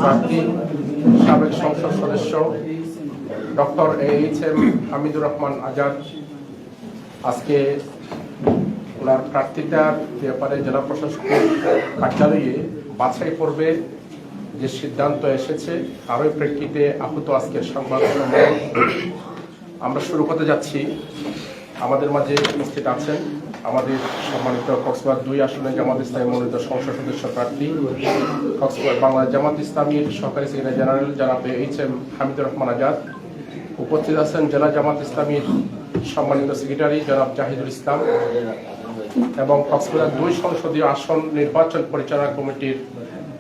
প্রার্থী সাবেক সংসদ সদস্য ডক্টর এইচ.এম. হামিদুর রহমান আজাদ আজকে ওনার প্রার্থিতার ব্যাপারে জেলা প্রশাসকের কার্যালয়ে বাছাই পর্বে যে সিদ্ধান্ত এসেছে তারই প্রেক্ষিতে আহত আজকের সংবাদ সম্মেলন আমরা শুরু করতে যাচ্ছি। আমাদের মাঝে উপস্থিত আছেন আমাদের সম্মানিত কক্সবাজার 2 আসনে জামাত ইসলামী মনোনীত সংসদ সদস্য প্রার্থী কক্সবাজার বাংলা জামাত ইসলামীর সহকারী সেক্রেটারি জেনারেল জনাব এইচ.এম. হামিদুর রহমান আজাদ। উপস্থিত আছেন জেলা জামাত ইসলামীর সম্মানিত সেক্রেটারি জনাব জাহিদুল ইসলাম এবং কক্সবাজার 2 সংসদীয় আসন নির্বাচন পরিচালনা কমিটির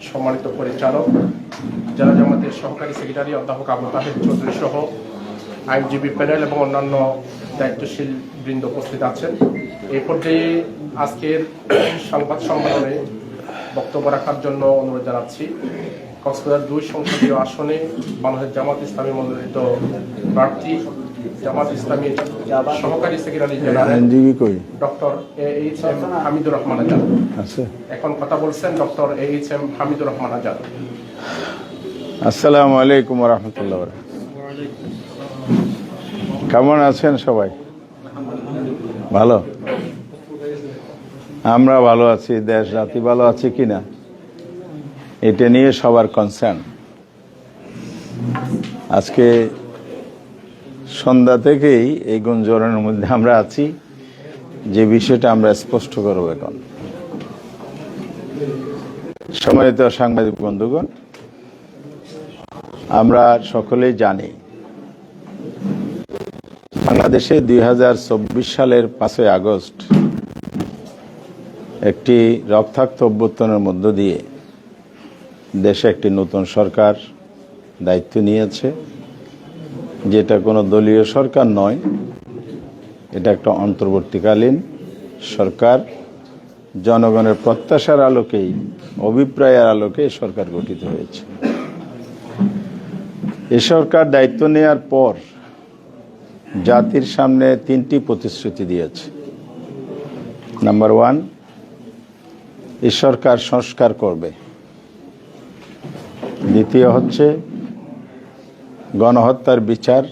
সম্মানিত পরিচালক জেলা জামাতের সহকারী সেক্রেটারি অধ্যাপক আবু তাহের চৌধুরী সহ আইনজীবী প্যানেল এবং অন্যান্য দায়িত্বশীল বৃন্দ উপস্থিত আছেন। এই পর্যায়ে আজকের সংবাদ সম্মেলনে বক্তব্য রাখার জন্য অনুরোধ জানাচ্ছি কক্সবাজার 2 সংসদীয় আসনে বাংলাদেশ জামাত ইসলামী মনোনীত প্রার্থী জামাত ইসলামীর সহকারী secretary general doctor HM. Hamidur Rahman Azad. এখন কথা বলছেন ডক্টর এইচ.এম. হামিদুর রহমান আজাদ। আসসালামু আলাইকুম ওয়া রাহমাতুল্লাহি ওয়া বারাকাতুহু। কেমন আছেন সবাই? ভালো? আমরা ভালো আছি, দেশ জাতি ভালো আছে কিনা এটা নিয়ে সবার কনসার্ন। আজকে সন্ধ্যা থেকেই এই গুঞ্জনের মধ্যে আমরা আছি, যে বিষয়টা আমরা স্পষ্ট করব এখন। সম্মানিত সাংবাদিক বন্ধুগণ, আমরা সকলেই জানি বাংলাদেশে 2024 সালের 5ই আগস্ট একটি রক্তাক্ত অভ্যুত্থানের মধ্য দিয়ে দেশে একটি নতুন সরকার দায়িত্ব নিয়েছে, যেটা কোনো দলীয় সরকার নয়, এটা একটা অন্তর্বর্তীকালীন সরকার। জনগণের প্রত্যাশার আলোকেই, অভিপ্রায়ের আলোকে সরকার গঠিত হয়েছে। এ সরকার দায়িত্ব নেওয়ার পর জাতির সামনে 3টি প্রতিশ্রুতি দিয়েছে। নাম্বার 1, এই সরকার সংস্কার করবে। দ্বিতীয় হচ্ছে গণহত্যার বিচার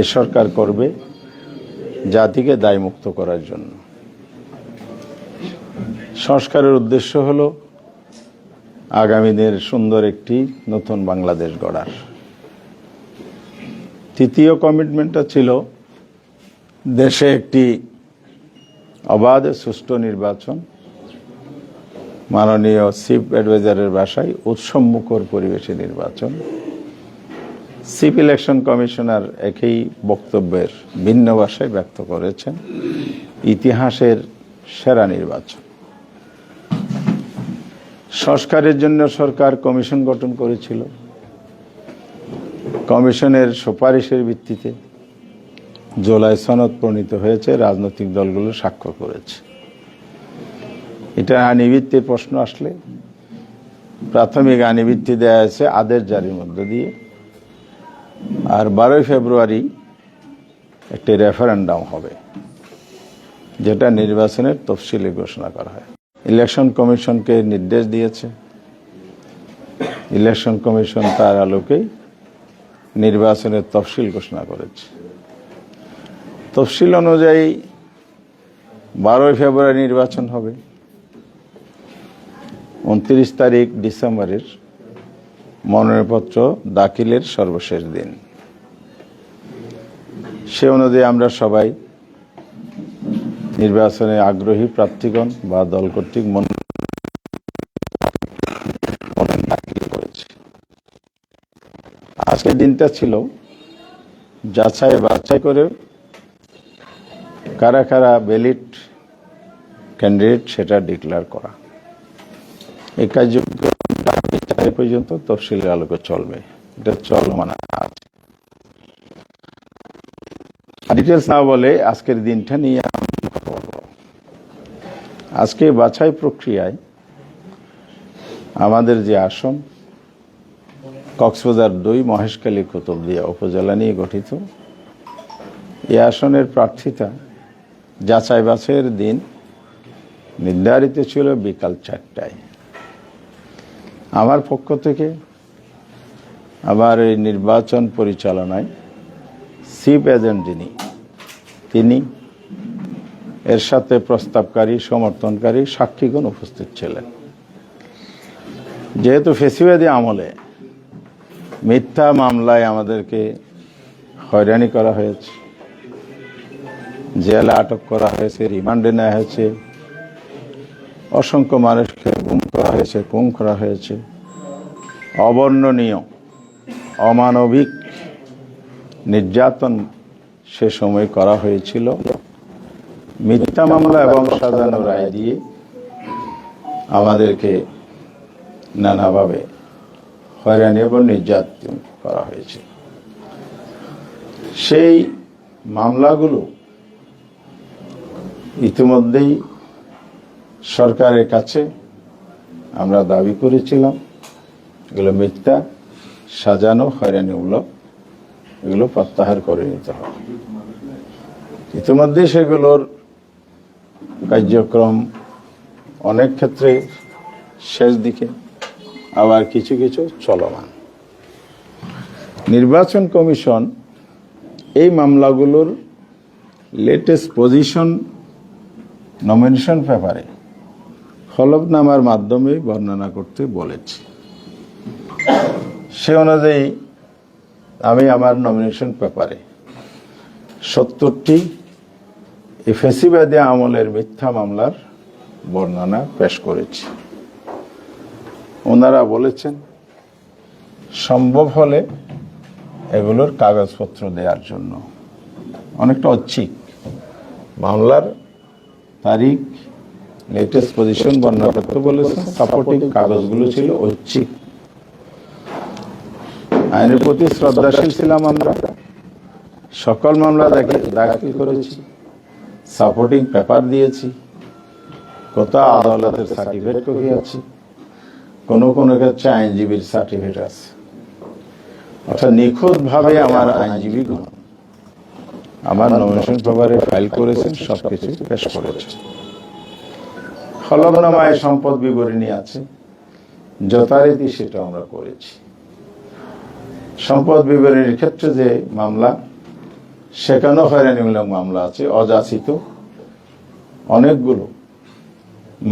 এ সরকার করবে জাতিকে দায়মুক্ত করার জন্য। সংস্কারের উদ্দেশ্য হলো আগামী দিনের সুন্দর একটি নতুন বাংলাদেশ গড়ার। তৃতীয় কমিটমেন্টটা ছিল দেশে একটি অবাধ সুষ্ঠু নির্বাচন, মাননীয় চিফ অ্যাডভাইজারের ভাষায় উৎসবমুখর পরিবেশে নির্বাচন। চিফ ইলেকশন কমিশনার একই বক্তব্যের ভিন্ন ভাষায় ব্যক্ত করেছেন, ইতিহাসের সেরা নির্বাচন। সংস্কারের জন্য সরকার কমিশন গঠন করেছিল। কমিশনের সুপারিশের ভিত্তিতে জুলাই সনদ প্রণীত হয়েছে, রাজনৈতিক দলগুলো স্বাক্ষর করেছে। এটা আইনিভিত্তির প্রশ্ন আসলে প্রাথমিক আইনিভিত্তি দেওয়া হয়েছে আদেশ জারির মধ্য দিয়ে, আর 12ই ফেব্রুয়ারি একটি রেফারেন্ডাম হবে, যেটা নির্বাচনের তফসিলে ঘোষণা করা হয়। ইলেকশন কমিশনকে নির্দেশ দিয়েছে, ইলেকশন কমিশন তার আলোকেই নির্বাচনের তফসিল ঘোষণা করেছে। তফসিল অনুযায়ী 12ই ফেব্রুয়ারি নির্বাচন হবে। 29 তারিখ ডিসেম্বরের মনোনয়নপত্র দাখিলের সর্বশেষ দিন। সে অনুযায়ী আমরা সবাই নির্বাচনে আগ্রহী প্রার্থীগণ বা দল কর্তৃক মনোনয়ন দাখিল করেছি। আজকের দিনটা ছিল যাচাই বাছাই করে কারা কারা ভ্যালিড ক্যান্ডিডেট সেটা ডিক্লেয়ার করা। এই কার্যক্রম পর্যন্ত তফসিলের আলোকে চলবে, এটা চলমান আছে। ডিটেলস না বলে আজকের দিনটা নিয়ে আজকে বাছাই প্রক্রিয়ায় আমাদের যে আসন কক্সবাজার 2 মহেশখালী কুতুবদিয়া উপজেলা নিয়ে গঠিত, এই আসনের প্রার্থিতা যাচাই বাছাইয়ের দিন নির্ধারিত ছিল বিকাল 4টায়। আমার পক্ষ থেকে আবার এই নির্বাচন পরিচালনায় চিফ এজেন্ট যিনি, তিনি এর সাথে প্রস্তাবকারী, সমর্থনকারী সাক্ষীগণ উপস্থিত ছিলেন। যেহেতু ফেসিবাদী আমলে মিথ্যা মামলায় আমাদেরকে হয়রানি করা হয়েছে, জেলে আটক করা হয়েছে, রিমান্ডে নেওয়া হয়েছে, অসংখ্য মানুষকে গুম করা হয়েছে, খুন করা হয়েছে, অবর্ণনীয় অমানবিক নির্যাতন সে সময় করা হয়েছিল। মিথ্যা মামলা এবং সাজানো রায় দিয়ে আমাদেরকে নানাভাবে হয়রানি এবং নির্যাতন করা হয়েছে। সেই মামলাগুলো ইতিমধ্যেই সরকারের কাছে আমরা দাবি করেছিলাম এগুলো মিথ্যা, সাজানো, হয়রানিমূলক, এগুলো প্রত্যাহার করে নিতে হবে। ইতিমধ্যে সেগুলোর কার্যক্রম অনেক ক্ষেত্রে শেষ দিকে, আবার কিছু কিছু চলমান। নির্বাচন কমিশন এই মামলাগুলোর লেটেস্ট পজিশন নমিনেশন পেপারে হলফনামার মাধ্যমে বর্ণনা করতে বলেছি। সে অনুযায়ী আমি আমার নমিনেশন পেপারে 70টি ফ্যাসিবাদী আমলের মিথ্যা মামলার বর্ণনা পেশ করেছি। ওনারা বলেছেন সম্ভব হলে এগুলোর কাগজপত্র দেওয়ার জন্য। অনেকটা ঐচ্ছিক, মামলার তারিখ, লেটেস্ট পজিশন বর্ণনা করতে বলেছেন। সাপোর্টিং কাগজগুলো ছিল ঐচ্ছিক। আইনের প্রতি শ্রদ্ধাশীল ছিলাম আমরা, সকল মামলা দাখিল করেছি, সাপোর্টিং পেপার দিয়েছি, কত আদালতের সার্টিফিকেট করিয়েছি, কোনো কোনো ক্ষেত্রে আইনজীবীর সার্টিফিকেট আছে। অর্থাৎ নিখুঁতভাবে আমার আইনজীবীগণ আমার নমিনেশন পেপারে ফাইল করেছেন, সবকিছু পেশ করেছেন। হলফনামায় সম্পদ বিবরণী আছে, যথারীতি সেটা আমরা করেছি। সম্পদ বিবরণীর ক্ষেত্রে যে মামলা, সেখানেও হয়রানিমূলক মামলা আছে, অযাচিত অনেকগুলো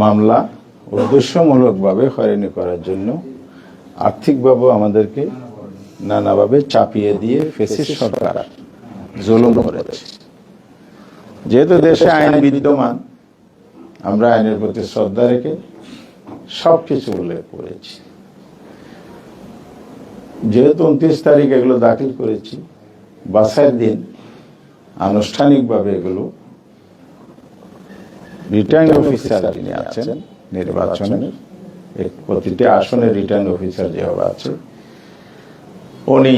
মামলা উদ্দেশ্যমূলকভাবে হয়রানি করার জন্য আর্থিকভাবে আমাদেরকে নানাভাবে চাপিয়ে দিয়ে ফ্যাসিস্ট সরকার জুলুম করেছে। যেহেতু দেশে আইন বিদ্যমান, আমরা আইনের প্রতি শ্রদ্ধা রেখে সবকিছু উল্লেখ করেছি। যেহেতু 29 তারিখ এগুলো দাখিল করেছি, বাছাইয়ের দিন আনুষ্ঠানিকভাবে এগুলো রিটার্নিং অফিসার যিনি আছেন নির্বাচনের, প্রতিটি আসনের রিটার্নিং অফিসার যেভাবে আছে, উনি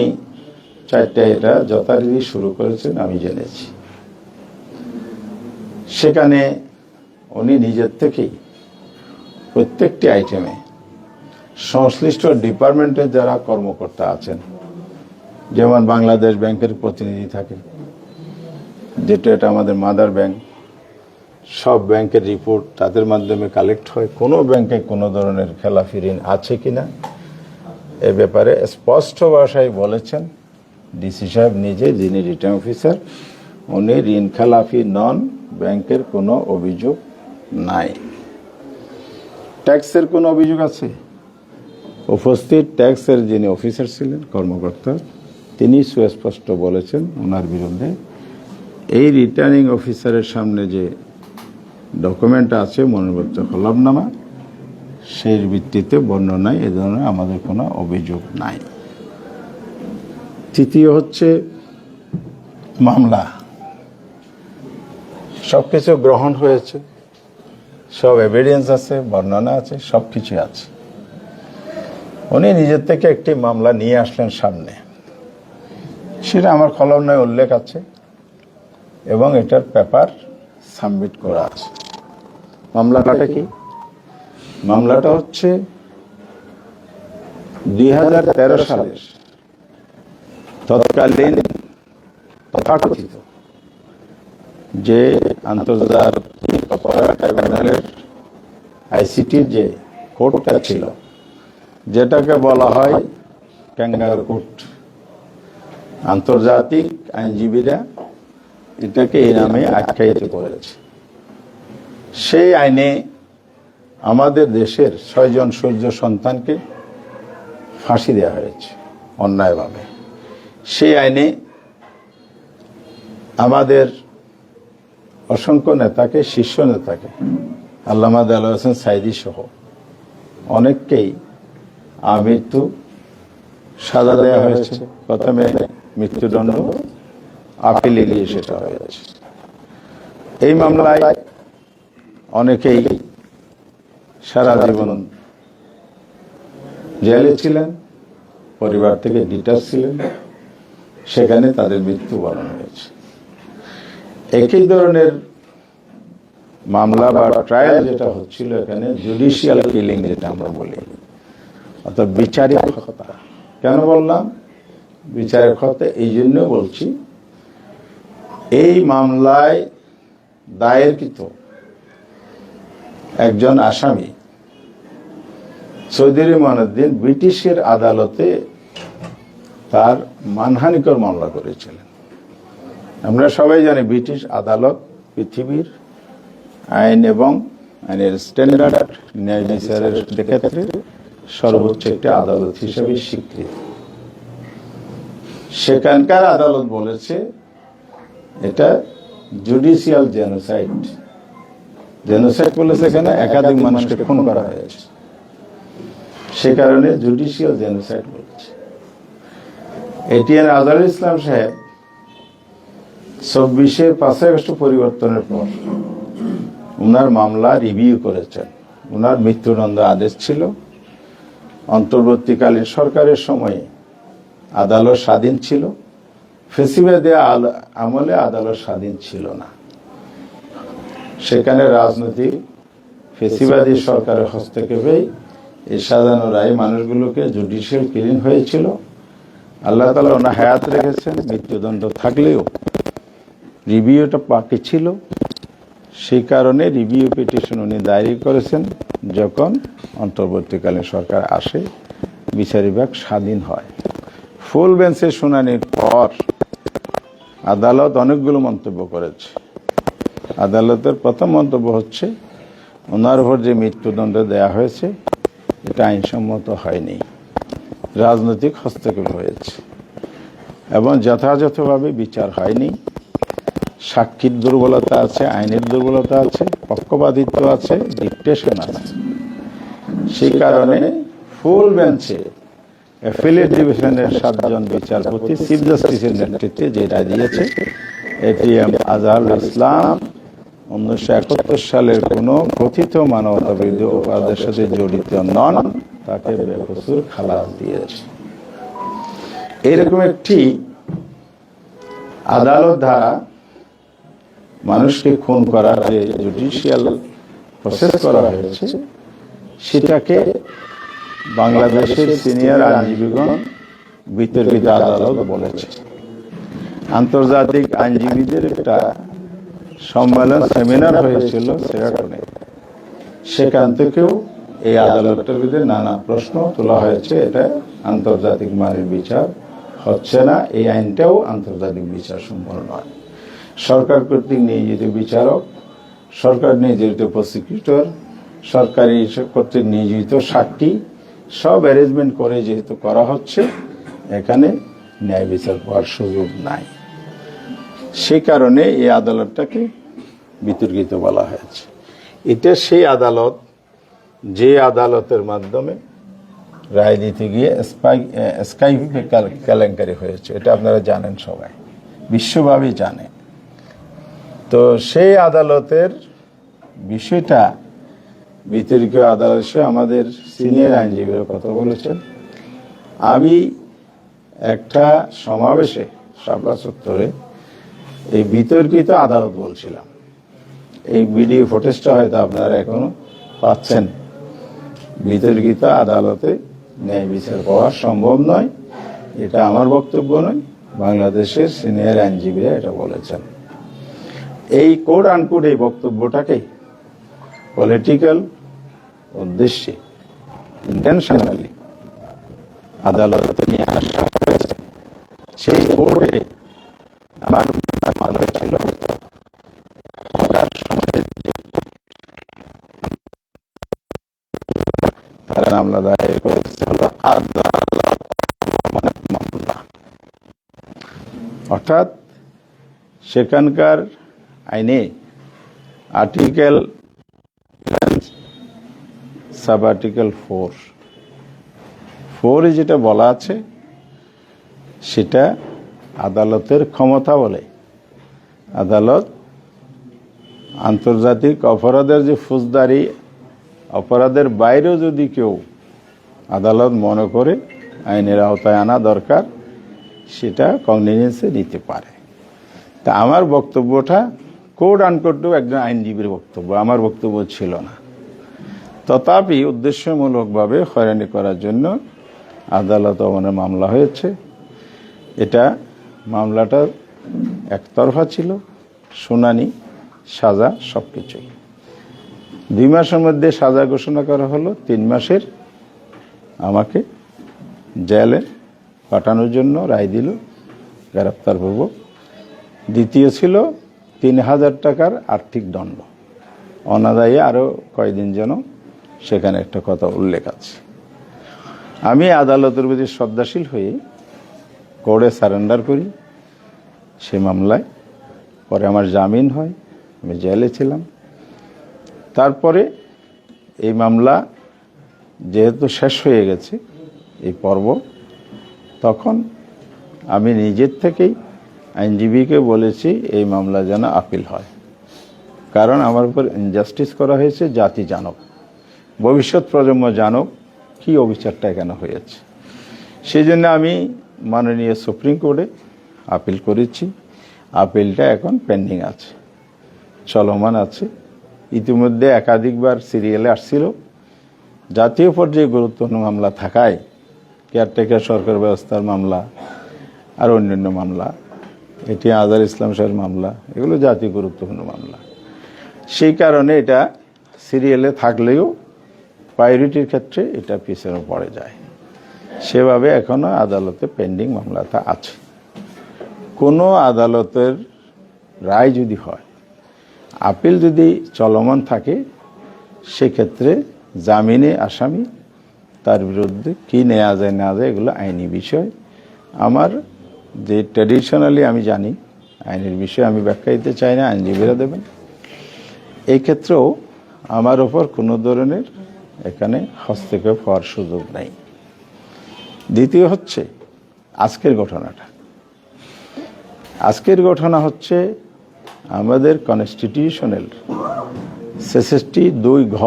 4টা এটা যথারীতি শুরু করেছেন আমি জেনেছি। সেখানে উনি নিজের থেকেই প্রত্যেকটি আইটেমে সংশ্লিষ্ট ডিপার্টমেন্টের যারা কর্মকর্তা আছেন, যেমন বাংলাদেশ ব্যাংকের প্রতিনিধি থাকে, যেটা এটা আমাদের মাদার ব্যাংক, সব ব্যাংকের রিপোর্ট তাদের মাধ্যমে কালেক্ট হয়। কোনো ব্যাংকে কোনো ধরনের খেলাফি ঋণ আছে কিনা এ ব্যাপারে স্পষ্ট ভাষায় বলেছেন ডিসি সাহেব নিজে, যিনি রিটার্নিং অফিসার, উনি ঋণ খেলাফি নন, ব্যাংকের কোনো অভিযোগ নাই। ট্যাক্সের কোনো অভিযোগ আছে? উপস্থিত ট্যাক্সের যিনি অফিসার ছিলেন, কর্মকর্তা, তিনি সুস্পষ্ট বলেছেন ওনার বিরুদ্ধে এই রিটার্নিং অফিসারের সামনে যে ডকুমেন্ট আছে, মনোনীত হলফনামা, সেই ভিত্তিতে বর্ণনায় এ ধরনের আমাদের কোনো অভিযোগ নাই। তৃতীয় হচ্ছে মামলা, সব কিছু গ্রহণ হয়েছে, সব এভিডেন্স আছে, বর্ণনা আছে, সব কিছু আছে। উনি নিজের থেকে একটি মামলা নিয়ে আসলেন সামনে, সেটা আমার হলফনামায় উল্লেখ আছে এবং এটার পেপার সাবমিট করা আছে। মামলাটা কি? মামলাটা হচ্ছে 2013 সালের তৎকালীন তথাকথিত যে আন্তর্জাতিক অপরাধ ট্রাইব্যুনালের আইসিটির যে কোর্টটা ছিল, যেটাকে বলা হয় ক্যাঙ্গারু কোর্ট। আন্তর্জাতিক আইনজীবীরা এটাকে এই নামে আখ্যায়িত করেছে। সেই আইনে আমাদের দেশের 6 জন সূর্য সন্তানকে ফাঁসি দেওয়া হয়েছে অন্যায়ভাবে। সেই আইনে আমাদের অসংখ্য নেতাকে, শীর্ষ নেতাকে, আল্লামা দেলোয়ার হোসেন সাঈদী সহ অনেককেই আমৃত্যু সাজা দেওয়া হয়েছে। প্রথমে মৃত্যুদণ্ড, আপিলে গিয়ে সেটা হয়েছে। এই মামলায় অনেকেই সারা জীবন জেলে ছিলেন, পরিবার থেকে ডিটাচ ছিলেন, সেখানে তাদের মৃত্যুবরণ হয়েছে। একই ধরনের মামলা বা ট্রায়াল যেটা হচ্ছিল এখানে, জুডিশিয়াল কিলিং যেটা আমরা বলি, অর্থাৎ বিচারিক হত্যা। কেন বললাম বিচারিক হত্যা? এই জন্য বলছি, এই মামলায় দায়েরকৃত একজন আসামি চৌধুরী মঈনুদ্দিন ব্রিটিশের আদালতে তার মানহানিকর মামলা করেছিলেন। আমরা সবাই জানি ব্রিটিশ আদালত পৃথিবীর আইন এবং আইনের স্ট্যান্ডার্ড ন্যায় বিচারের ক্ষেত্রে সর্বোচ্চ একটি আদালত হিসেবে স্বীকৃত। সেখানকার আদালত বলেছে এটা জুডিশিয়াল জেনোসাইড। জেনোসাইড বলেছে এখানে একাধিক মানুষকে খুন করা হয়েছে, সে কারণে জুডিশিয়াল জেনোসাইড বলেছে। এটিএন আজহারুল ইসলাম সাহেব 24-এর 5 আগস্ট পরিবর্তনের পর উনার মামলা রিভিউ করেছেন। উনার মৃত্যুদণ্ড আদেশ ছিল। অন্তর্বর্তীকালীন সরকারের সময়ে আদালত স্বাধীন ছিল, ফেসিবাদী আমলে আদালত স্বাধীন ছিল না। সেখানে রাজনৈতিক ফেসিবাদী সরকারের হস্তক্ষেপে এই সাজানো রায় মানুষগুলোকে জুডিশিয়াল কিলিং হয়েছিল। আল্লাহ তাআলা ওনার হায়াত রেখেছেন, মৃত্যুদণ্ড থাকলেও রিভিউটা বাকি ছিল। সেই কারণে রিভিউ পিটিশন উনি দায়ের করেছেন। যখন অন্তর্বর্তীকালীন সরকার আসে, বিচার বিভাগ স্বাধীন হয়। ফুল বেঞ্চের শুনানির পর আদালত অনেকগুলো মন্তব্য করেছে। আদালতের প্রথম মন্তব্য হচ্ছে, ওনার উপর যে মৃত্যুদণ্ড দেয়া হয়েছে এটা আইনসম্মত হয়নি, রাজনৈতিক হস্তক্ষেপ হয়েছে এবং যথাযথভাবে বিচার হয়নি। সাক্ষীর দুর্বলতা আছে, আইনের দুর্বলতা আছে, পক্ষপাতিত্ব আছে, ডিকটেশন আছে। সেই কারণে ফুল বেঞ্চে অ্যাপিলেট ডিভিশনের 7 জন বিচারপতি চিফ জাস্টিসের নেতৃত্বে যে রায় দিয়েছে, এটিএম আজহারুল ইসলাম 1971 সালের কোনো কথিত মানবতা বিরোধী অপরাধের সাথে জড়িত নন, তাকে বেকসুর খালাস দিয়েছে। এরকম একটি আদালত দ্বারা মানুষকে খুন করার যে জুডিশিয়াল প্রসেস করা হয়েছে, সেটাকে বাংলাদেশের সিনিয়র আইনজীবীগণ বিতর্কিত আদালত বলেছে। আন্তর্জাতিক আইনজীবীদের একটা সম্মেলন, সেমিনার হয়েছিল সেরাটনে। সেখান থেকেও এই আদালতের বিরুদ্ধে নানা প্রশ্ন তোলা হয়েছে। এটা আন্তর্জাতিক মানের বিচার হচ্ছে না, এই আইনটাও আন্তর্জাতিক বিচার সম্পন্ন নয়। সরকার কর্তৃক নিয়োজিত বিচারক, সরকার নিয়োজিত প্রসিকিউটর, সরকারি কর্তৃক নিয়োজিত সাক্ষী, সব অ্যারেঞ্জমেন্ট করে যেহেতু করা হচ্ছে, এখানে ন্যায় বিচার পাওয়ার সুযোগ নাই। সেই কারণে এই আদালতটাকে বিতর্কিত বলা হয়েছে। এটা সেই আদালত যে আদালতের মাধ্যমে রায় দিতে গিয়ে স্কাইপে কেলেঙ্কারি হয়েছে। এটা আপনারা জানেন, সবাই বিশ্বব্যাপী জানে। তো সেই আদালতের বিষয়টা বিতর্কিত আদালতে আমাদের সিনিয়র আইনজীবীরা কথা বলেছেন। আমি একটা সমাবেশে শাপলা চত্বরে এই বিতর্কিত আদালত বলছিলাম। এই ভিডিও ফুটেজটা হয়তো আপনারা এখনো পাচ্ছেন। বিতর্কিত আদালতে ন্যায় বিচার পাওয়া সম্ভব নয়, এটা আমার বক্তব্য নয়, বাংলাদেশের সিনিয়র আইনজীবীরা এটা বলেছেন। এই কোড আনকোড এই বক্তব্যটাকে পলিটিক্যাল উদ্দেশ্যে ইন্টেনশনালি আদালতে নিয়ে আসা হয়েছে। সেই কোর্টে আমার ভালো ছিল তারা মামলা দায়ের করেছে হলো আদালত অবমাননা মামলা। অর্থাৎ সেখানকার আইনে আর্টিকেল সাব আর্টিকেল 4 যেটা বলা আছে সেটা আদালতের ক্ষমতা বলে। আদালত আন্তর্জাতিক অপরাধের যে ফৌজদারি অপরাধের বাইরেও যদি কেউ আদালত মনে করে আইনের আওতায় আনা দরকার, সেটা কগনিজেন্সে নিতে পারে। তা আমার বক্তব্যটা কোড আনকোডও একজন আইনজীবীর বক্তব্য, আমার বক্তব্য ছিল না। তথাপি উদ্দেশ্যমূলকভাবে হয়রানি করার জন্য আদালত অবমাননার মামলা হয়েছে। এটা মামলাটা একতরফা ছিল, শুনানি, সাজা সবকিছুই। 2 মাসের মধ্যে সাজা ঘোষণা করা হলো, 3 মাসের আমাকে জেলে পাঠানোর জন্য রায় দিল গ্রেপ্তারপূর্বক। দ্বিতীয় ছিল 3000 টাকার আর্থিক দণ্ড, অনাদায়ী আরও কয়দিন যেন সেখানে একটা কথা উল্লেখ আছে। আমি আদালতের প্রতি শ্রদ্ধাশীল হয়ে কোর্টে সারেন্ডার করি সে মামলায়। পরে আমার জামিন হয়, আমি জেলে ছিলাম। তারপরে এই মামলা যেহেতু শেষ হয়ে গেছে এই পর্ব, তখন আমি নিজের থেকেই আইনজীবীকে বলেছি এই মামলা যেন আপিল হয়, কারণ আমার উপর ইনজাস্টিস করা হয়েছে। জাতি জানুক, ভবিষ্যৎ প্রজন্ম জানুক কি অবিচারটা এখানে হয়েছে। সেই জন্য আমি মাননীয় সুপ্রিম কোর্টে আপিল করেছি। আপিলটা এখন পেন্ডিং আছে, চলমান আছে। ইতিমধ্যে একাধিকবার সিরিয়ালে আসছিল। জাতীয় পর্যায়ে গুরুত্বপূর্ণ মামলা থাকায়, কেয়ারটেকার সরকার ব্যবস্থার মামলা আর অন্যান্য মামলা, এটি আজহার ইসলাম সাহেবের মামলা, এগুলো জাতীয় গুরুত্বপূর্ণ মামলা। সেই কারণে এটা সিরিয়ালে থাকলেও প্রায়োরিটির ক্ষেত্রে এটা পিছনে পড়ে যায়। সেভাবে এখনো আদালতে পেন্ডিং মামলাটা আছে। কোনো আদালতের রায় যদি হয়, আপিল যদি চলমান থাকে, সেক্ষেত্রে জামিনে আসামি তার বিরুদ্ধে কি নেওয়া যায় না যায় এগুলো আইনি বিষয়। আমার যে ট্র্যাডিশনালি আমি জানি আইনের বিষয়ে আমি ব্যাখ্যা দিতে চাই না, আইনজীবীরা দেবেন। এই ক্ষেত্রেও আমার ওপর কোনো ধরনের এখানে হস্তক্ষেপ হওয়ার সুযোগ নাই। দ্বিতীয় হচ্ছে আজকের ঘটনাটা। আজকের ঘটনা হচ্ছে আমাদের কনস্টিটিউশনাল 66(2) ঘ,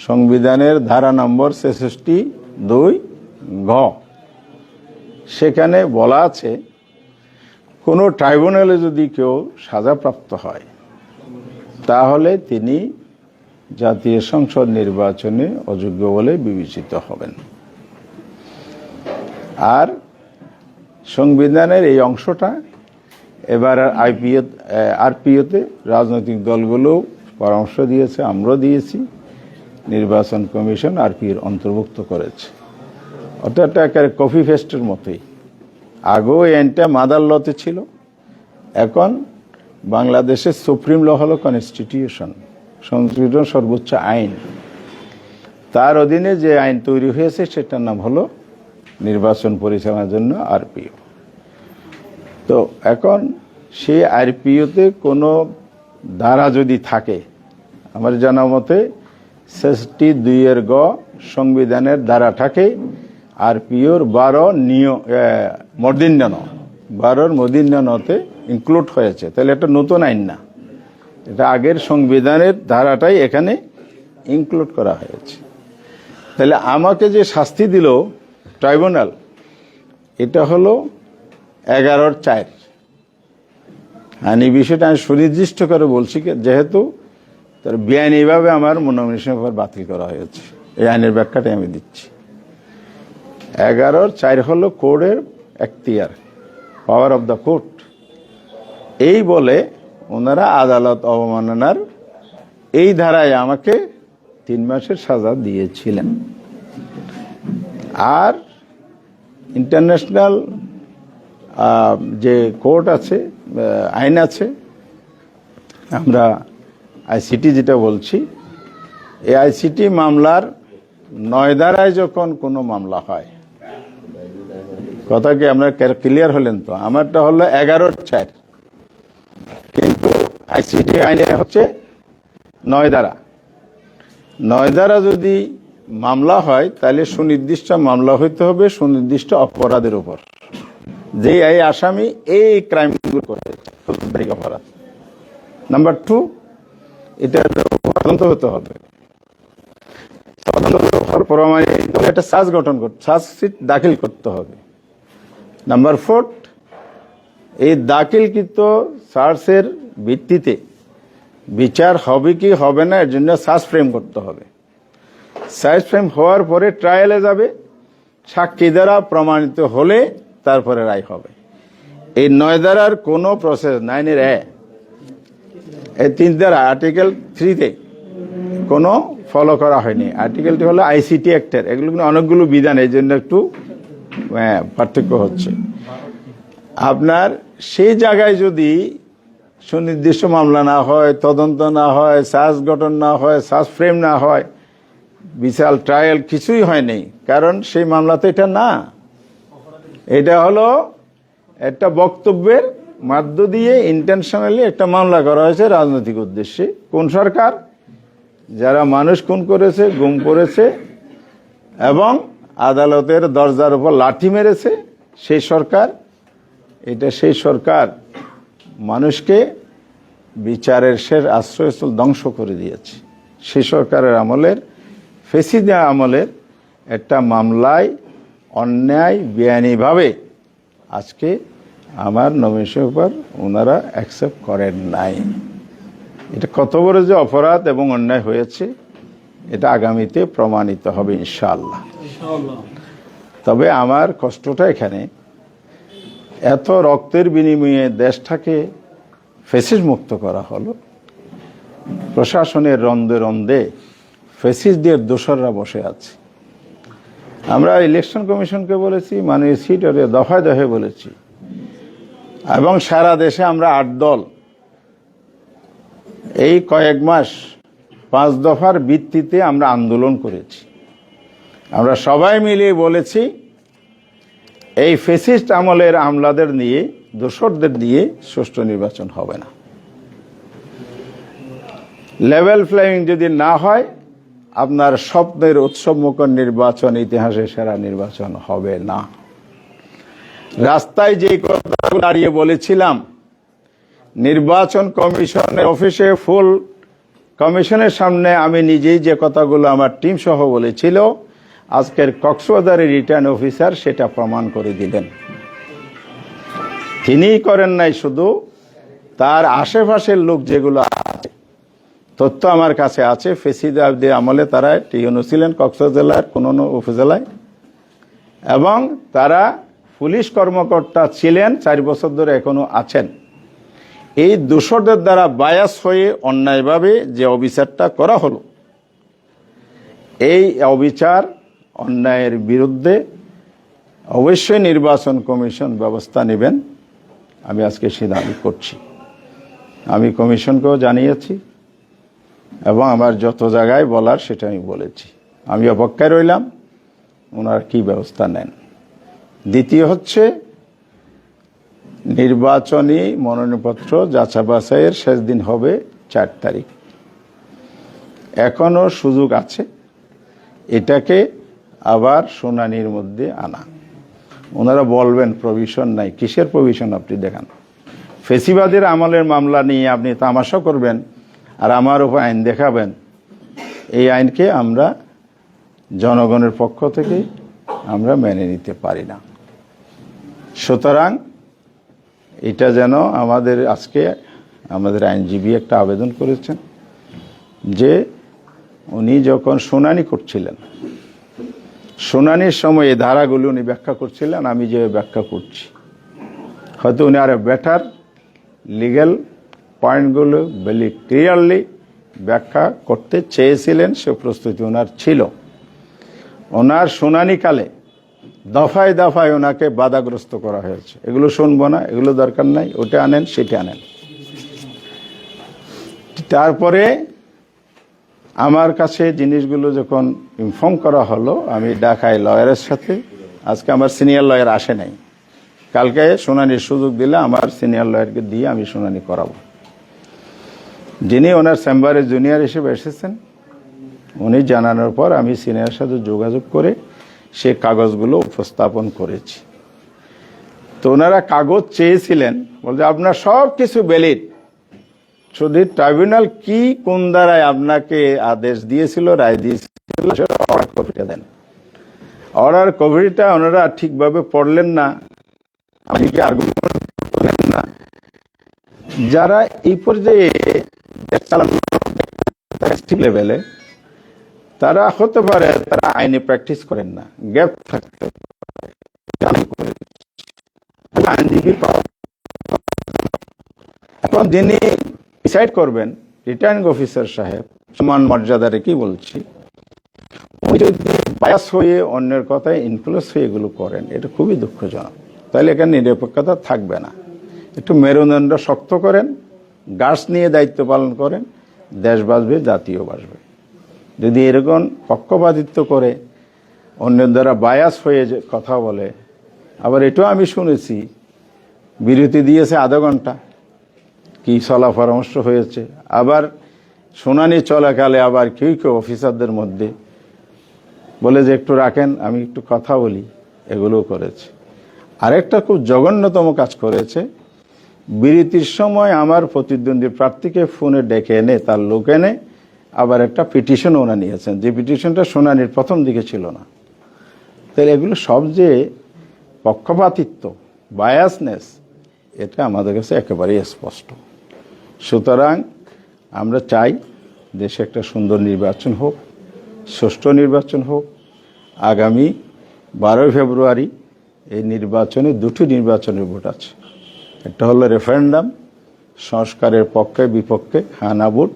সংবিধানের ধারা নম্বর 66(2) ঘ, সেখানে বলা আছে কোনো ট্রাইব্যুনালে যদি কেউ সাজাপ্রাপ্ত হয় তাহলে তিনি জাতীয় সংসদ নির্বাচনে অযোগ্য বলে বিবেচিত হবেন। আর সংবিধানের এই অংশটা এবার আরপিওতে রাজনৈতিক দলগুলো পরামর্শ দিয়েছে, আমরা দিয়েছি, নির্বাচন কমিশন আরপিওর অন্তর্ভুক্ত করেছে। অর্থাৎ একেবারে কপি পেস্টের মতোই। আগেও আইনটা মাদার লতে ছিল, এখন বাংলাদেশের সুপ্রিম ল হলো কনস্টিটিউশন, সংবিধান সর্বোচ্চ আইন। তার অধীনে যে আইন তৈরি হয়েছে সেটার নাম হলো নির্বাচন পরিচালনার জন্য আরপিও। তো এখন সেই আরপিওতে কোনো ধারা যদি থাকে, আমার জানা মতে 66(2) ঘ সংবিধানের ধারা থাকে, আরপিওর 12 মূর্ধন্য ইনক্লুড হয়েছে, তাহলে এটা নতুন আইন না, এটা আগের সংবিধানের ধারাটাই এখানে ইনক্লুড করা হয়েছে। তাহলে আমাকে যে শাস্তি দিল ট্রাইব্যুনাল, এটা হলো 11/4। এই বিষয়টা আমি সুনির্দিষ্ট করে বলছি, যেহেতু তার বেআইনিভাবে আমার নমিনেশন পেপার বাতিল করা হয়েছে। এই আইনের ব্যাখ্যাটাই আমি দিচ্ছি। 11/4 হলো কোর্টের এখতিয়ার, পাওয়ার অফ দ্য কোর্ট। এই বলে ওনারা আদালত অবমাননার এই ধারায় আমাকে 3 মাসের সাজা দিয়েছিলেন। আর ইন্টারন্যাশনাল যে কোর্ট আছে, আইন আছে, আমরা আইসিটি যেটা বলছি, এই আইসিটি মামলার 9 ধারায় যখন কোনো মামলা হয়, কথা কি আমরা ক্লিয়ার হলেন তো? আমারটা হলো 11/4, কিন্তু আইসিটি আইনে হচ্ছে 9 ধারা। 9 ধারা যদি মামলা হয় তাহলে সুনির্দিষ্ট মামলা হইতে হবে সুনির্দিষ্ট অপরাধের উপর, যে এই আসামি এই ক্রাইমগুলো করেছে, অপরাধ। নাম্বার 2, এটা তদন্ত হতে হবে, প্রমাণিত একটা চার্জ গঠন করতে, চার্জশিট দাখিল করতে হবে। নাম্বার 4, এই দাখিলকৃত চার্জের ভিত্তিতে বিচার হবে কি হবে না এর জন্য চার্জ ফ্রেম করতে হবে। চার্জ ফ্রেম হওয়ার পরে ট্রায়ালে যাবে, সাক্ষী দ্বারা প্রমাণিত হলে তারপরে রায় হবে। এই 9 ধারার কোনো প্রসেস 9-এর এই 3 ধারা আর্টিকেল 3-তে কোনো ফলো করা হয়নি। আর্টিকেলটি হলো আইসিটি অ্যাক্টের, এগুলো অনেকগুলো বিধান, এই জন্য একটু পার্থক্য হচ্ছে। আপনার সেই জায়গায় যদি সুনির্দিষ্ট মামলা না হয়, তদন্ত না হয়, চার্জ গঠন না হয়, চার্জ ফ্রেম না হয়, বিশাল ট্রায়াল কিছুই হয়নি, কারণ সেই মামলা তো এটা না। এটা হলো একটা বক্তব্যের মধ্য দিয়ে ইন্টেনশনালি একটা মামলা করা হয়েছে রাজনৈতিক উদ্দেশ্যে। কোন সরকার? যারা মানুষ খুন করেছে, গুম করেছে এবং আদালতের দরজার উপর লাঠি মেরেছে, সেই সরকার। এটা সেই সরকার মানুষকে বিচারের শেষ আশ্রয়স্থল ধ্বংস করে দিয়েছে। সেই সরকারের আমলের, ফেসিদা আমলের একটা মামলায় অন্যায় বেআইনিভাবে আজকে আমার নমিনেশনের উপর ওনারা অ্যাকসেপ্ট করেন নাই। এটা কত বড় যে অপরাধ এবং অন্যায় হয়েছে এটা আগামীতে প্রমাণিত হবে ইনশাআল্লাহ। তবে আমার কষ্টটা এখানে, এত রক্তের বিনিময়ে দেশটাকে ফ্যাসিস্ট মুক্ত করা হলো, প্রশাসনের রন্দে রন্দে ফ্যাসিস্টদের দোসররা বসে আছে। আমরা ইলেকশন কমিশনকে বলেছি, মানে সিটরে দফায় দফায় বলেছি, এবং সারা দেশে আমরা 8 দল এই কয়েক মাস 5 দফার ভিত্তিতে আমরা আন্দোলন করেছি। আমরা সবাই মিলিয়ে বলেছি এই ফ্যাসিস্ট আমলের আমলাদের নিয়ে, দোসরদের নিয়ে সুষ্ঠু নির্বাচন হবে না। লেভেল প্লেইং যদি না হয়, আপনার স্বপ্নের উৎসবমুখর নির্বাচন, ইতিহাসে সেরা নির্বাচন হবে না। রাস্তায় যে কথাগুলো দাঁড়িয়ে বলেছিলাম, নির্বাচন কমিশনের অফিসে ফুল কমিশনের সামনে আমি নিজেই যে কথাগুলো আমার টিম সহ বলেছিল, আজকের কক্সবাজারের রিটার্ন অফিসার সেটা প্রমাণ করে দিলেন। তিনিই করেন নাই, শুধু তার আশেপাশের লোক যেগুলো আছে, তথ্য আমার কাছে আছে, ফেসিদাদের আমলে তারা টিউনো ছিলেন কক্সবাজার জেলার কোন উপজেলায়, এবং তারা পুলিশ কর্মকর্তা ছিলেন 4 বছর ধরে, এখনো আছেন। এই দোসরদের দ্বারা বায়াস হয়ে অন্যায়ভাবে যে অবিচারটা করা হলো, এই অবিচার অন্যায়ের বিরুদ্ধে অবশ্যই নির্বাচন কমিশন ব্যবস্থা নেবেন। আমি আজকে সে দাবি করছি, আমি কমিশনকেও জানিয়েছি এবং আমার যত জায়গায় বলার সেটা আমি বলেছি। আমি অপেক্ষায় রইলাম ওনারা কি ব্যবস্থা নেন। দ্বিতীয় হচ্ছে, নির্বাচনী মনোনয়নপত্র যাচাই বাছাইয়ের শেষ দিন হবে 4 তারিখ। এখনো সুযোগ আছে এটাকে আবার শুনানির মধ্যে আনা। ওনারা বলবেন প্রভিশন নাই, কিসের প্রভিশন আপনি দেখান? ফেসিবাদের আমলের মামলা নিয়ে আপনি তামাশা করবেন আর আমার উপর আইন দেখাবেন। এই আইনকে আমরা জনগণের পক্ষ থেকে আমরা মেনে নিতে পারি না। সুতরাং এটা যেন আমাদের, আজকে আমাদের আইনজীবী একটা আবেদন করেছেন যে উনি যখন শুনানি করছিলেন, শুনানির সময় এই ধারাগুলো উনি ব্যাখ্যা করছিলেন, আমি যে ব্যাখ্যা করছি, হয়তো উনি আরো বেটার লিগ্যাল পয়েন্টগুলো ভেরি ক্লিয়ারলি ব্যাখ্যা করতে চেয়েছিলেন, সে প্রস্তুতি ওনার ছিল। ওনার শুনানিকালে দফায় দফায় ওনাকে বাধাগ্রস্ত করা হয়েছে। এগুলো শুনবো না, এগুলো দরকার নাই, ওটা আনেন সেটা আনেন। তারপরে আমার কাছে জিনিসগুলো যখন ইনফর্ম করা হলো, আমি ঢাকায় লয়ারের সাথে, আজকে আমার সিনিয়র লয়ার আসে নাই, কালকে শুনানির সুযোগ দিলে আমার সিনিয়র লয়ারকে দিয়ে আমি শুনানি করাবো। যিনি ওনার চেম্বারে জুনিয়র হিসেবে এসেছেন, উনি জানানোর পর আমি সিনিয়রের সাথে যোগাযোগ করে সে কাগজগুলো উপস্থাপন করেছি। তো ওনারা কাগজ চেয়েছিলেন, বলতে আপনার সব কিছু ভ্যালিড, শুধু ট্রাইব্যুনাল কি কোন ধারায় আপনাকে আদেশ দিয়েছিল, রায় দিয়েছিল, অর্ডার কপিটা দেন। অর্ডার কপিটা ওনারা ঠিকভাবে পড়লেন না, আমাকে আর্গুমেন্ট করলেন না। যারা এই পর্যায়ে লেভেলে, তারা হতে পারে তারা আইনে প্র্যাকটিস করেন না, গ্যাপ থাকতে আইনজীবী পাওয়া। এখন যিনি ডিসাইড করবেন, রিটার্নিং অফিসার সাহেব, সমান মর্যাদার কি বলছি, উনি যদি বায়াস হয়ে অন্যের কথায় ইনফ্লুয়েন্স হয়ে এগুলো করেন, এটা খুবই দুঃখজনক। তাহলে এখানে নিরপেক্ষতা থাকবে না। একটু মেরুদণ্ড শক্ত করেন, গার্ডস নিয়ে দায়িত্ব পালন করেন, দেশ বাঁচবে, জাতীয় বাঁচবে। যদি এরকম পক্ষপাতিত্ব করে অন্যের দ্বারা বায়াস হয়ে কথা বলে, আবার এটাও আমি শুনেছি বিরতি দিয়েছে আধা ঘন্টা, কি চলা পরামর্শ হয়েছে, আবার শুনানি চলাকালে আবার কেউ কেউ অফিসারদের মধ্যে বলে যে একটু রাখেন, আমি একটু কথা বলি, এগুলোও করেছে। আরেকটা খুব জঘন্যতম কাজ করেছে, বিরতির সময় আমার প্রতিদ্বন্দ্বী প্রার্থীকে ফোনে ডেকে এনে, তার লোক এনে আবার একটা পিটিশন ওনা নিয়েছেন, যে পিটিশনটা শুনানির প্রথম দিকে ছিল না। তাহলে এগুলো সব যে পক্ষপাতিত্ব, বায়াসনেস, এটা আমাদের কাছে একেবারেই স্পষ্ট। সুতরাং আমরা চাই দেশে একটা সুন্দর নির্বাচন হোক, সুষ্ঠু নির্বাচন হোক। আগামী 12 ফেব্রুয়ারি এই নির্বাচনে দুটি নির্বাচনের ভোট আছে। একটা হলো রেফারেন্ডাম, সংস্কারের পক্ষে বিপক্ষে হানা ভোট,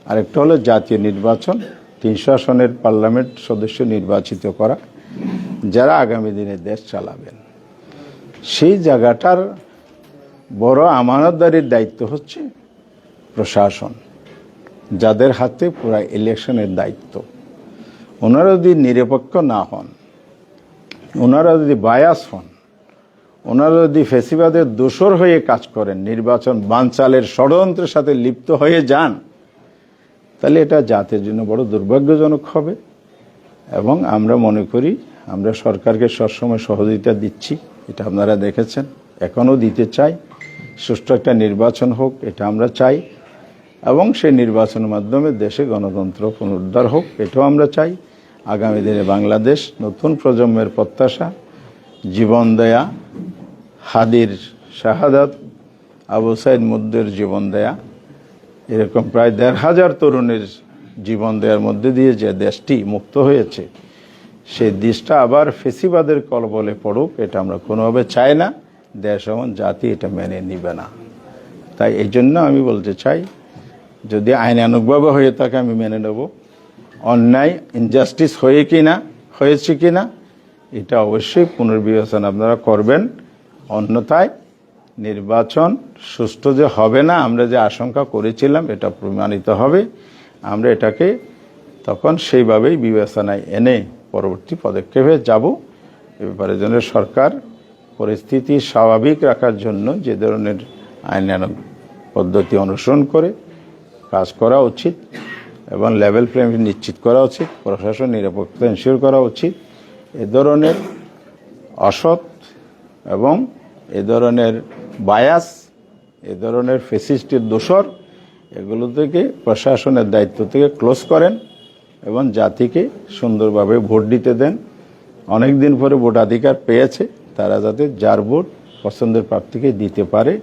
আরেকটা হলো জাতীয় নির্বাচন, 300 আসনের পার্লামেন্ট সদস্য নির্বাচিত করা, যারা আগামী দিনে দেশ চালাবেন। সেই জায়গাটার বড় আমানতদারির দায়িত্ব হচ্ছে প্রশাসন, যাদের হাতে পুরা ইলেকশনের দায়িত্ব। ওনারা যদি নিরপেক্ষ না হন, ওনারা যদি বায়াস হন, ওনারা যদি ফেসিবাদের দোসর হয়ে কাজ করেন, নির্বাচন বানচালের ষড়যন্ত্রের সাথে লিপ্ত হয়ে যান, তাহলে এটা জাতির জন্য বড় দুর্ভাগ্যজনক হবে। এবং আমরা মনে করি আমরা সরকারকে সবসময় সহযোগিতা দিচ্ছি, এটা আপনারা দেখেছেন, এখনও দিতে চাই। সুষ্ঠু একটা নির্বাচন হোক, এটা আমরা চাই, এবং সেই নির্বাচনের মাধ্যমে দেশে গণতন্ত্র পুনরুদ্ধার হোক, এটাও আমরা চাই। আগামী দিনে বাংলাদেশ নতুন প্রজন্মের প্রত্যাশা, জীবন দেয়া, হাদির শাহাদাত, আবু সাইদ মুদ্দের জীবন দেয়া, এরকম প্রায় ১৫০০ তরুণের জীবন দেওয়ার মধ্যে দিয়ে যে দেশটি মুক্ত হয়েছে, সেই দেশটা আবার ফেসিবাদের কলবলে পড়ুক, এটা আমরা কোনোভাবে চাই না। দেশ এবং জাতি এটা মেনে নিবে না। তাই এই জন্য আমি বলতে চাই, যদি আইনানুগভাবে হয়ে থাকে আমি মেনে নেব, অন্যায় ইনজাস্টিস হয়েছে কিনা এটা অবশ্যই পুনর্বিবেচনা আপনারা করবেন। অন্যথায় নির্বাচন সুষ্ঠু যে হবে না, আমরা যে আশঙ্কা করেছিলাম, এটা প্রমাণিত হবে। আমরা এটাকে তখন সেইভাবেই বিবেচনায় এনে পরবর্তী পদক্ষেপে যাব। এ ব্যাপারে জন্য সরকার পরিস্থিতি স্বাভাবিক রাখার জন্য যে ধরনের আইনানুগ পদ্ধতি অনুসরণ করে কাজ করা উচিত, এবং লেভেল প্লেইং নিশ্চিত করা উচিত, প্রশাসন নিরাপত্তা এনশিওর করা উচিত। এ ধরনের অসৎ এবং এ ধরনের বায়াস, এ ধরনের ফেসিস্টের দোসর, এগুলো থেকে প্রশাসনের দায়িত্ব থেকে ক্লোজ করেন এবং জাতিকে সুন্দরভাবে ভোট দিতে দেন। অনেক দিন পরে ভোটাধিকার পেয়েছে, তারা যাতে যার ভোট পছন্দের প্রার্থীকে দিতে পারে,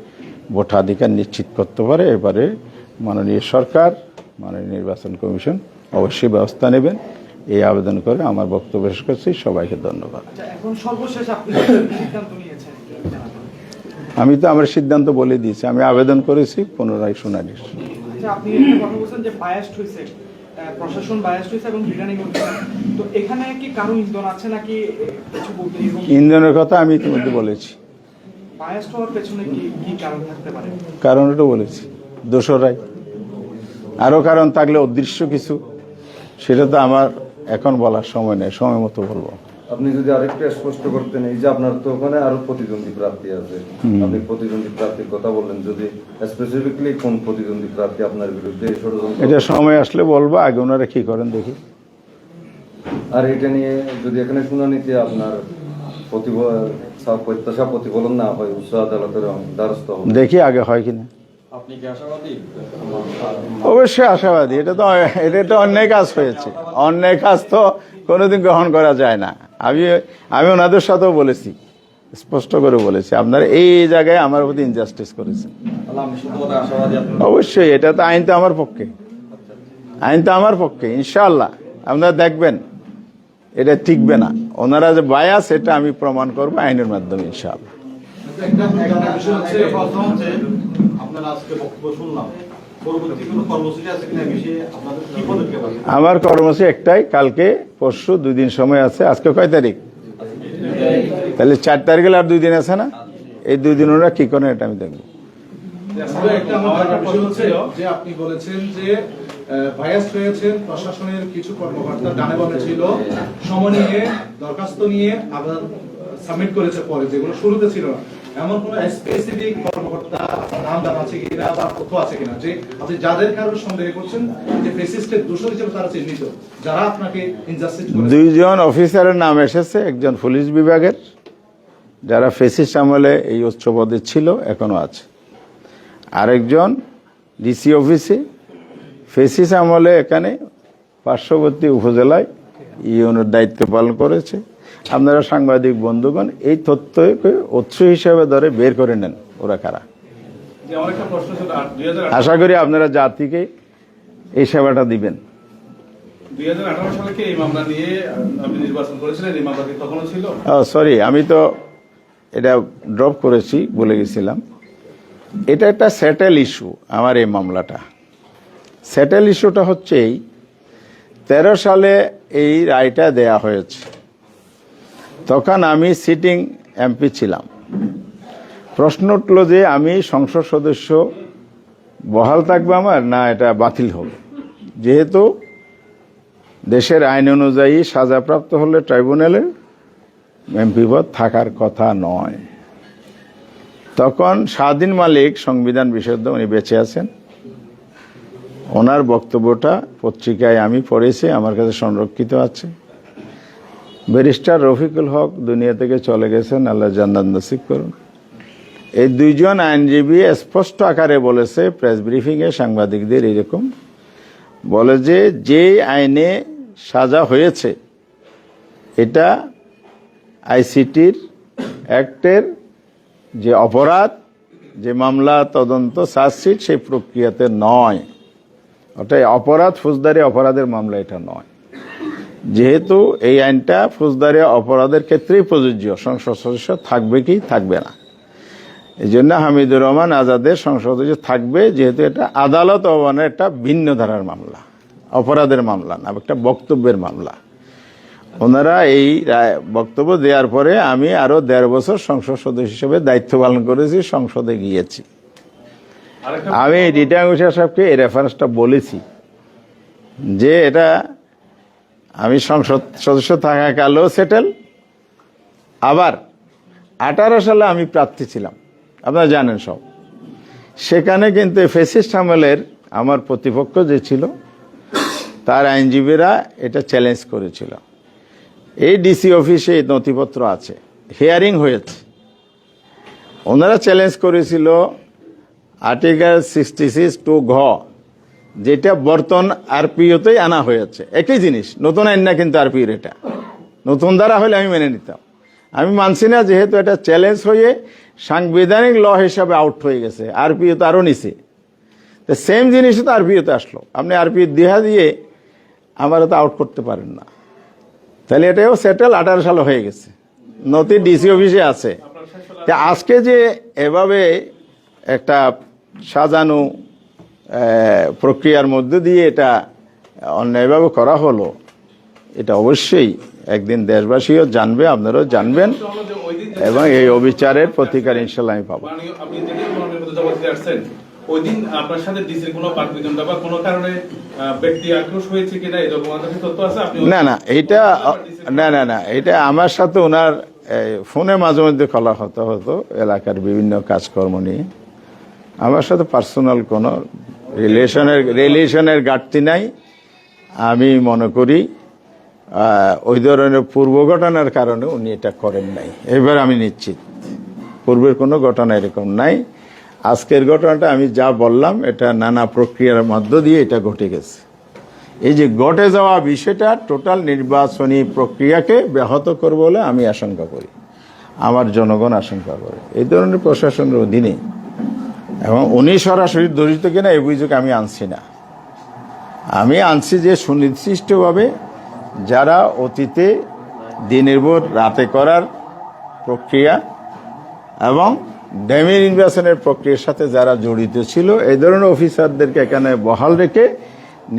ভোটাধিকার নিশ্চিত করতে পারে। এবারে মাননীয় সরকার, মাননীয় নির্বাচন কমিশন অবশ্যই ব্যবস্থা নেবেন, এই আবেদন করে আমার বক্তব্য শেষ করছি। সবাইকে ধন্যবাদ। এখন সর্বশেষ আপনি সিদ্ধান্ত নিয়েছেন? আমি তো আমার সিদ্ধান্ত বলে দিয়েছি, আমি আবেদন করেছি পুনরায় শুনানির। আপনি একটা কথা বলছেন যে বায়াসড হয়েছে, প্রশাসন বায়াস্ট হয়েছে এবং রিটার্নিং হচ্ছে। তো এখানে কি কারো ইন্ধন আছে নাকি কিছু বলতে ইন্ধনের কথা আমি ইতিমধ্যে বলেছি, বায়াস্ট হওয়ার পেছনে কি কি কারণ থাকতে পারে? কারণ এটা বলেছি দোসরাই, আরও কারণ থাকলে অদৃশ্য কিছু, সেটা তো আমার এখন বলার সময় নেই, সময় মতো বলবো। আপনি যদি আরেকটু স্পষ্ট করতেন, এই যে আপনার তো ওখানে আরো প্রতিদ্বন্দ্বী প্রার্থী আছে, আপনি প্রতিদ্বন্দ্বী প্রার্থীর কথা বললেন, যদি স্পেসিফিকলি কোন প্রতিদ্বন্দ্বী প্রার্থী আপনার বিরুদ্ধে এই ষড়যন্ত্র, এটা সময় আসলে বলবো, আগে ওনারা কি করেন দেখি। আর এটা নিয়ে যদি এখানে শুনানিতে আপনার প্রত্যাশা প্রতিফলন না হয়, উচ্চ আদালতের দ্বারস্থ হবে, দেখি আগে হয় কিনা। আপনি কি আশাবাদী? অবশ্যই আশাবাদী, এটা তো অন্যায় কাজ হয়েছে, অন্যায় কাজ তো কোনোদিন গ্রহণ করা যায় না। আমি ওনাদের সাথেও বলেছি, স্পষ্ট করে বলেছি, আপনারা এই জায়গায় আমার প্রতি ইনজাস্টিস করেছেন। আল্লাহ, আমি শুধুমাত্র আশাবাদী আপনি। অবশ্যই এটা তো আইন তো আমার পক্ষে, আইন তো আমার পক্ষে, ইনশাআল্লাহ আপনারা দেখবেন এটা টিকবে না। ওনারা যে বায়াস এটা আমি প্রমাণ করবো আইনের মাধ্যমে ইনশাআল্লাহ। আপনারা আজকে বক্তব্য শুনলাম, পরবর্তী কোনো কর্মসূচি আছে কিনা বিষয়ে আপনাদের কি পদক্ষেপ আছে? আমার কর্মসূচি একটাই, কালকে পরশু 2 দিন সময় আছে। আজকে কয় তারিখ? তাহলে 4 তারিখে আর 2 দিন আছে না? এই 2 দিন ওরা কি করেন এটা আমি দেখবো। একটা আমার বিষয় হচ্ছে যে আপনি বলেছেন যে ভাইরাস হয়েছেন প্রশাসনের কিছু কর্মকর্তা ডানে বামে ছিল, সময় নিয়ে দরখাস্ত নিয়ে আবার সাবমিট করেছে পরে, যেগুলো শুরুতে ছিল না। এমন কোন স্পেসিফিক কর্মকর্তা নাম জানা আছে কিনা বা তথ্য আছে কিনা যে আপনি যাদের কারণে সন্দেহ করছেন যে ফেসিস্টের দোষর হিসেবে তারা চিহ্নিত, যারা আপনাকে ইনজাস্টিস করেছে? 2 জন অফিসারের নাম এসেছে, একজন পুলিশ বিভাগের, যারা ফেসিস্ট আমলে এই উচ্চ পদে ছিল, এখনো আছে। আরেকজন ডিসি অফিসে ফেসিস আমলে এখানে পার্শ্ববর্তী উপজেলায় ইউনিয়নের দায়িত্ব পালন করেছে। আপনারা সাংবাদিক বন্ধুগণ এই তথ্যকে উৎস হিসেবে ধরে বের করে নেন ওরা কারা। আমার একটা প্রশ্ন ছিল, 2018 আশা করি আপনারা জাতিকে এই সেবাটা দিবেন। 2018 সালে কি এই মামলা নিয়ে আপনি নির্বাচন করেছিলেন? এই মামলা কি তখনও ছিল? সরি, আমি তো এটা ড্রপ করেছি, বলে গেছিলাম। এটা একটা সেটেল ইস্যু। আমার এই মামলাটা সেটেল ইস্যুটা হচ্ছে এই 13 সালে এই রায়টা দেয়া হয়েছে, তখন আমি সিটিং এমপি ছিলাম। প্রশ্ন উঠল যে আমি সংসদ সদস্য বহাল থাকবে আমার, না এটা বাতিল হবে। যেহেতু দেশের আইন অনুযায়ী সাজাপ্রাপ্ত হলে ট্রাইব্যুনালে এমপি পদ থাকার কথা নয়। তখন স্বাধীন মালিক সংবিধান বিশেষজ্ঞ, উনি বেঁচে আছেন, ওনার বক্তব্যটা পত্রিকায় আমি পড়েছি, আমার কাছে সংরক্ষিত আছে। ব্যারিস্টার রফিকুল হক দুনিয়া থেকে চলে গেছেন, আল্লাহ জান্নাত নসিব করুন। এই 2 জন আইনজীবী স্পষ্ট আকারে বলেছে প্রেস ব্রিফিংয়ে সাংবাদিকদের, এরকম বলে যে আইনে সাজা হয়েছে এটা আইসিটির অ্যাক্টের যে অপরাধ, যে মামলা তদন্ত চার্জশিট, সেই প্রক্রিয়াতে নয়। ওটাই অপরাধ, ফৌজদারি অপরাধের মামলা এটা নয়। যেহেতু এই আইনটা ফৌজদারি অপরাধের ক্ষেত্রেই প্রযোজ্য, সংসদ সদস্য থাকবে কি থাকবে না, এই জন্য হামিদুর রহমান আজাদের সংসদ সদস্য থাকবে, যেহেতু এটা আদালত অবমাননার একটা ভিন্ন ধারার মামলা, অপরাধের মামলা না, একটা বক্তব্যের মামলা। ওনারা এই বক্তব্য দেওয়ার পরে আমি আরো 1.5 বছর সংসদ সদস্য হিসেবে দায়িত্ব পালন করেছি, সংসদে গিয়েছি। আমি রিটার্নিং অফিসার সাহেবকে এই রেফারেন্সটা বলেছি যে এটা আমি সংসদ সদস্য থাকাকালেও সেটেল, আবার 18 সালে আমি প্রার্থী ছিলাম, আপনারা জানেন সব। সেখানে কিন্তু ফেসিস্ট আমলের আমার প্রতিপক্ষ যে ছিল, তার আইনজীবীরা এটা চ্যালেঞ্জ করেছিল। এই ডিসি অফিসে এই নথিপত্র আছে, হিয়ারিং হয়েছে। ওনারা চ্যালেঞ্জ করেছিল আর্টিকেল 66(2) ঘ, যেটা বর্তমান আরপিওতেই আনা হয়েছে। একই জিনিস, নতুন আইন না কিন্তু আরপিওর, এটা নতুন ধারা হলে আমি মেনে নিতাম। আমি মানছি না, যেহেতু এটা চ্যালেঞ্জ হয়ে সাংবিধানিক ল হিসাবে আউট হয়ে গেছে, আরপিও তো আরও নিচে, তো সেম জিনিসই তো আরপিওতে আসলো। আপনি আরপিও দেহা দিয়ে আমার তো আউট করতে পারেন না। তাহলে এটাও সেটেল, 18 সালে হয়ে গেছে, নথি ডিসি অফিসে আছে। আজকে যে এভাবে একটা সাজানো প্রক্রিয়ার মধ্যে দিয়ে এটা অন্যায়ভাবে করা হলো, এটা অবশ্যই একদিন দেশবাসীও জানবে, আপনারাও জানবেন, এবং এই অবিচারের প্রতিকার ইনশাল্লাহ আমি পাবো। আপনি যেদিন মাননীয় জবাব দিয়ে আসছেন, ওই দিন আপনার সাথে ডিসির কোনো বাকবিতণ্ডা বা কোনো কারণে ব্যক্তি আক্রোশ হয়েছে কিনা এরকম আপনার কাছে তথ্য আছে? আপনি এটা আমার সাথে ওনার ফোনে মাঝে মধ্যে কথা হতো এলাকার বিভিন্ন কাজকর্ম নিয়ে। আমার সাথে পার্সোনাল কোনো রিলেশনের ঘাটতি নাই। আমি মনে করি ওই ধরনের পূর্ব ঘটনার কারণে উনি এটা করেন নাই। এবার আমি নিশ্চিত পূর্বের কোনো ঘটনা এরকম নাই। আজকের ঘটনাটা আমি যা বললাম, এটা নানা প্রক্রিয়ার মধ্য দিয়ে এটা ঘটে গেছে। এই যে ঘটে যাওয়া বিষয়টা টোটাল নির্বাচনী প্রক্রিয়াকে ব্যাহত করবে বলে আমি আশঙ্কা করি, আমার জনগণ আশঙ্কা করে। এই ধরনের প্রশাসনের অধীনে, এবং উনি সরাসরি দরিদ্র কিনা এই অভিযোগ আমি আনছি না। আমি আনছি যে সুনির্দিষ্টভাবে যারা অতীতে দিনের ভোর রাতে করার প্রক্রিয়া এবং ড্যামি নির্বাচনের প্রক্রিয়ার সাথে যারা জড়িত ছিল, এই ধরনের অফিসারদেরকে এখানে বহাল রেখে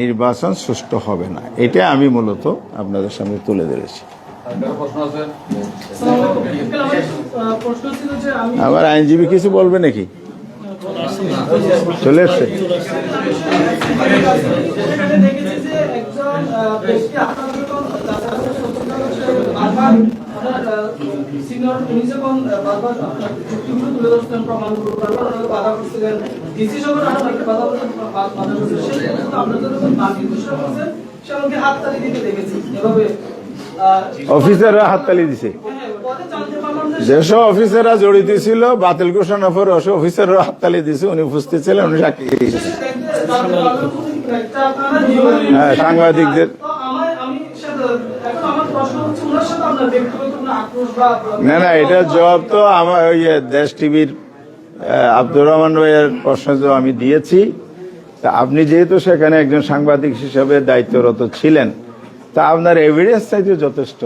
নির্বাচন সুষ্ঠু হবে না। এটা আমি মূলত আপনাদের সামনে তুলে ধরেছি। আমার আইনজীবী কিছু বলবে নাকি? চলে এসছে। অফিসাররা হাততালি দিছে, যেসব অফিসাররা জড়িত ছিল বাতিল ঘোষণা পর অফিসাররা হাততালি দিছে। উনি উপস্থিত ছিলেন, উনি সাক্ষী দিয়েছেন। হ্যাঁ, সাংবাদিকদের না, এটা জবাব তো আমার ওই দেশ টিভির আব্দুর রহমান ভাইয়ের প্রশ্ন আমি দিয়েছি। তা আপনি যেহেতু সেখানে একজন সাংবাদিক হিসেবে দায়িত্বরত ছিলেন, তা আপনার এভিডেন্স চাইতে যথেষ্ট।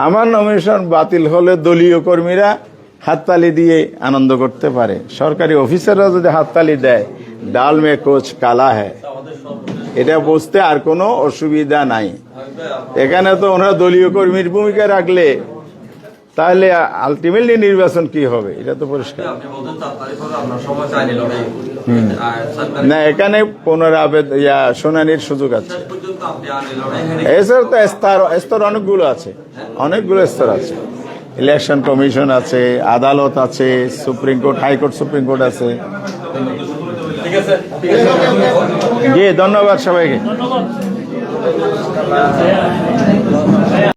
আমার নমিনেশন বাতিল হলে দলীয় কর্মীরা হাততালি দিয়ে আনন্দ করতে পারে, সরকারি অফিসাররা যদি হাততালি দেয়, ডাল মে কোচ কালা হ্যায়, এটা বুঝতে আর কোনো অসুবিধা নাই। এখানে তো ওনারা দলীয় কর্মীর ভূমিকা রাখলে তাহলে আলটিমেটলি নির্বাচন কি হবে এটা তো পরিষ্কার। না, এখানে শুনানির সুযোগ আছে। এছাড়া তো স্তর অনেকগুলো আছে, অনেকগুলো স্তর আছে। ইলেকশন কমিশন আছে, আদালত আছে, supreme court, high court, supreme court আছে। জি, ধন্যবাদ সবাইকে।